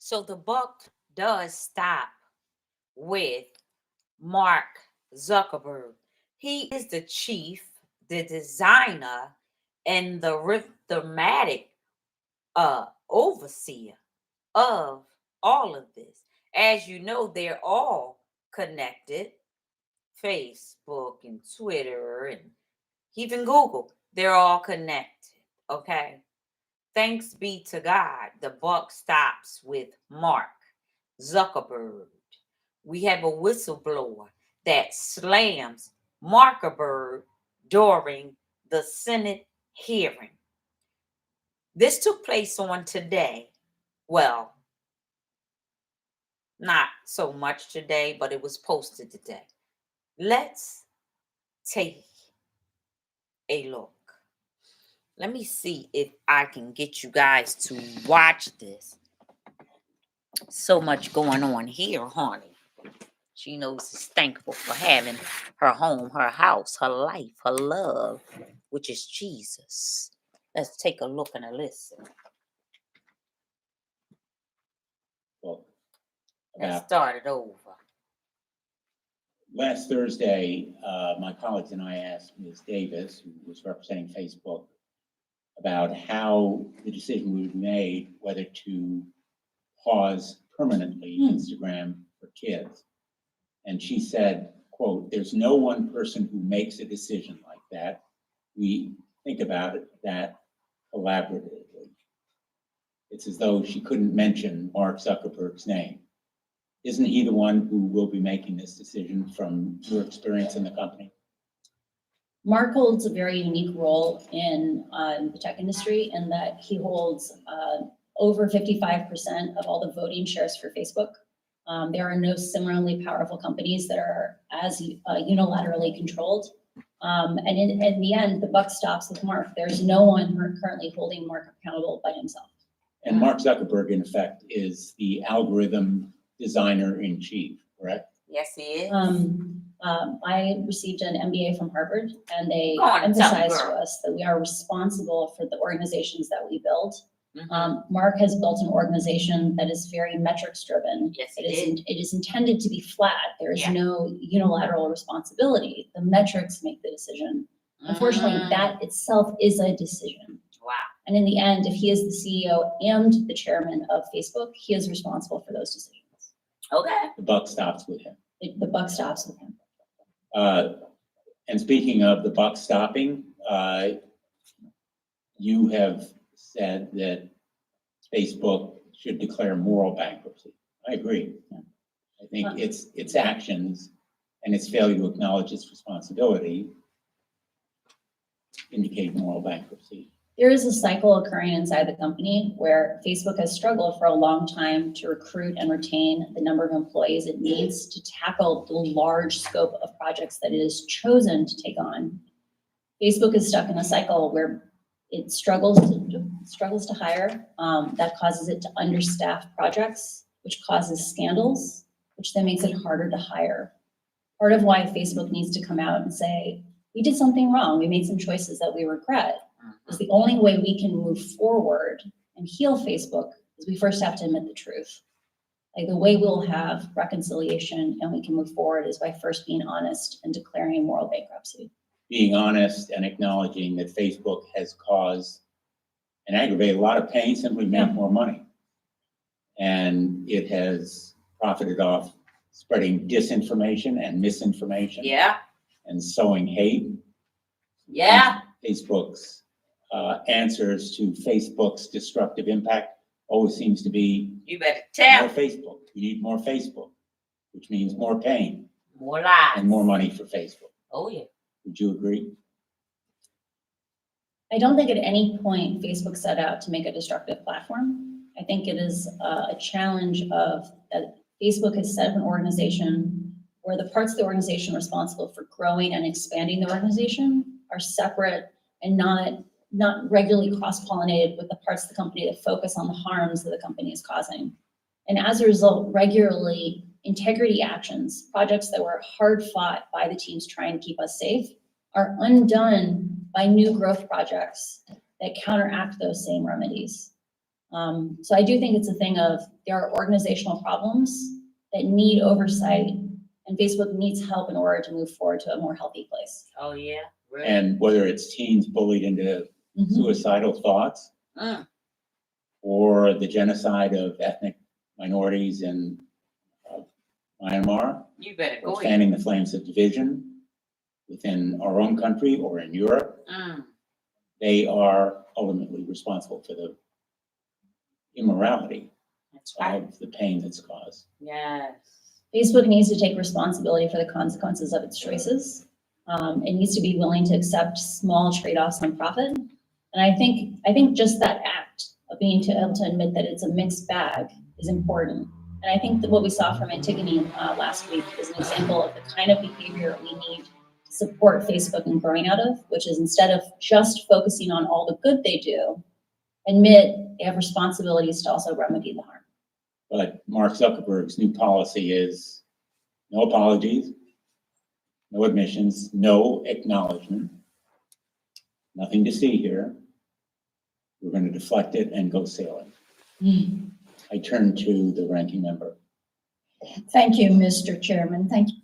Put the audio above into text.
So the buck does stop with Mark Zuckerberg. He is the chief, the designer, and the thematic overseer of all of this. As you know, they're all connected. Facebook and Twitter and even Google, they're all connected. Okay. Thanks be to God, the buck stops with Mark Zuckerberg. We have a whistleblower that slams Markerberg during the Senate hearing. This took place on today. Well, not so much today, but it was posted today. Let's take a look. Let me see if I can get you guys to watch this. So much going on here, honey. She knows she's thankful for having her home, her house, her life, her love, which is Jesus. Let's take a look and a listen. Well, Let's start it over. Last Thursday, my colleagues and I asked Ms. Davis, who was representing Facebook, about how the decision would be made whether to pause permanently Instagram for kids. And she said, quote, "There's no one person who makes a decision like that. We think about that collaboratively." It's as though she couldn't mention Mark Zuckerberg's name. Isn't he the one who will be making this decision from your experience in the company? Mark holds a very unique role in the tech industry in that he holds over 55% of all the voting shares for Facebook. There are no similarly powerful companies that are as unilaterally controlled. And in the end, the buck stops with Mark. There's no one currently holding Mark accountable but himself. And Mark Zuckerberg, in effect, is the algorithm designer in chief, correct? Yes, he is. I received an MBA from Harvard, and they Go on, emphasized tell me, to us that we are responsible for the organizations that we build. Mhm. Mark has built an organization that is very metrics driven. Yes, It is intended to be flat. There is Yeah. no unilateral responsibility. The metrics make the decision. Unfortunately, that itself is a decision. Wow. And in the end, if he is the CEO and the chairman of Facebook, he is responsible for those decisions. Okay. The buck stops with him. The buck stops with him. And speaking of the buck stopping, you have said that Facebook should declare moral bankruptcy. I agree. I think its actions and its failure to acknowledge its responsibility indicate moral bankruptcy. There is a cycle occurring inside the company where Facebook has struggled for a long time to recruit and retain the number of employees it needs to tackle the large scope of projects that it has chosen to take on. Facebook is stuck in a cycle where it struggles to hire. That causes it to understaff projects, which causes scandals, which then makes it harder to hire. Part of why Facebook needs to come out and say, we did something wrong. We made some choices that we regret. Is the only way we can move forward and heal Facebook is we first have to admit the truth. Like the way we'll have reconciliation and we can move forward is by first being honest and declaring moral bankruptcy. Being honest and acknowledging that Facebook has caused and aggravated a lot of pain, simply make more money. And it has profited off spreading disinformation and misinformation. Yeah. And sowing hate. Yeah. Facebook's answers to Facebook's destructive impact always seems to be, You better tell. more Facebook. We need more Facebook, which means more pain More lies. and more money for Facebook. Oh, yeah. Would you agree? I don't think at any point Facebook set out to make a destructive platform. I think it is a challenge of Facebook has set up an organization where the parts of the organization responsible for growing and expanding the organization are separate and not regularly cross-pollinated with the parts of the company that focus on the harms that the company is causing. And as a result, regularly integrity actions, projects that were hard fought by the teams trying to keep us safe, are undone by new growth projects that counteract those same remedies. So I do think it's a thing of there are organizational problems that need oversight, and Facebook needs help in order to move forward to a more healthy place. Oh, yeah. Really? And whether it's teens bullied into Mhm. suicidal thoughts Mm. or the genocide of ethnic minorities in Myanmar, You better or go ahead. fanning the flames of division within our own country or in Europe, Mm. they are ultimately responsible for the immorality That's right. of the pain that's caused. Yes. Facebook needs to take responsibility for the consequences of its choices. It needs to be willing to accept small trade-offs on profit. And I think just that act of being able to admit that it's a mixed bag is important. And I think that what we saw from Antigone last week is an example of the kind of behavior we need to support Facebook in growing out of, which is instead of just focusing on all the good they do, admit they have responsibilities to also remedy the harm. But Mark Zuckerberg's new policy is no apologies, no admissions, no acknowledgement, nothing to see here. We're going to deflect it and go sailing. I turn to the ranking member. Thank you, Mr. Chairman. Thank you.